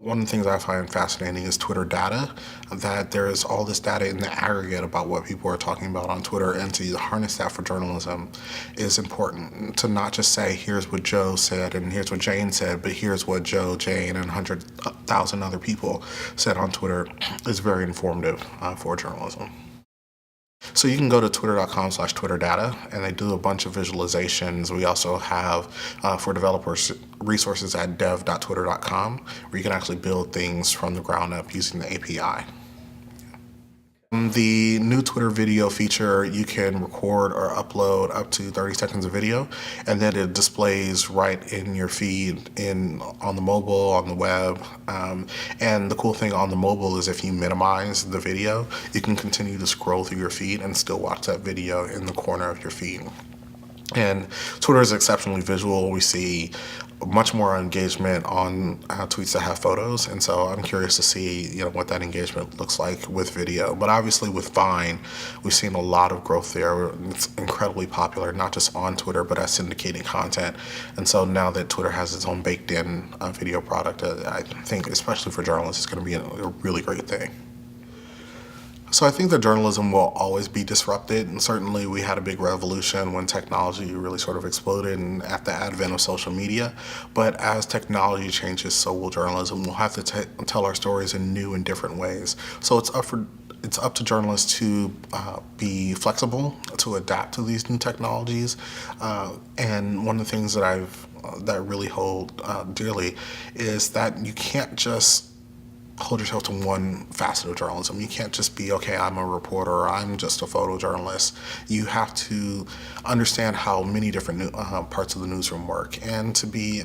One of the things I find fascinating is Twitter data, that there is all this data in the aggregate about what people are talking about on Twitter, and to harness that for journalism is important. To not just say, here's what Joe said and here's what Jane said, but here's what Joe, Jane, and 100,000 other people said on Twitter is very informative for journalism. So you can go to twitter.com/twitterdata, and they do a bunch of visualizations. We also have, for developers, resources at dev.twitter.com, where you can actually build things from the ground up using the API. The new Twitter video feature, you can record or upload up to 30 seconds of video, and then it displays right in your feed on the mobile, on the web. And the cool thing on the mobile is if you minimize the video, you can continue to scroll through your feed and still watch that video in the corner of your feed. And Twitter is exceptionally visual. We see much more engagement on tweets that have photos, and so I'm curious to see what that engagement looks like with video. But obviously with Vine, we've seen a lot of growth there. It's incredibly popular, not just on Twitter, but as syndicating content. And so now that Twitter has its own baked-in video product, I think especially for journalists, it's going to be a really great thing. So I think that journalism will always be disrupted, and certainly we had a big revolution when technology really sort of exploded and at the advent of social media. But as technology changes, so will journalism. We'll have to tell our stories in new and different ways. So it's up to journalists to be flexible, to adapt to these new technologies. And one of the things that that really hold dearly is that you can't just hold yourself to one facet of journalism. You can't just be, okay, I'm a reporter, or I'm just a photojournalist. You have to understand how many different parts of the newsroom work, and to be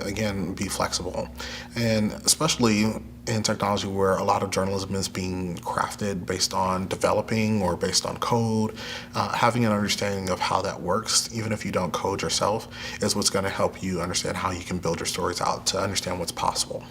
flexible. And especially in technology where a lot of journalism is being crafted based on developing or based on code, having an understanding of how that works, even if you don't code yourself, is what's going to help you understand how you can build your stories out to understand what's possible.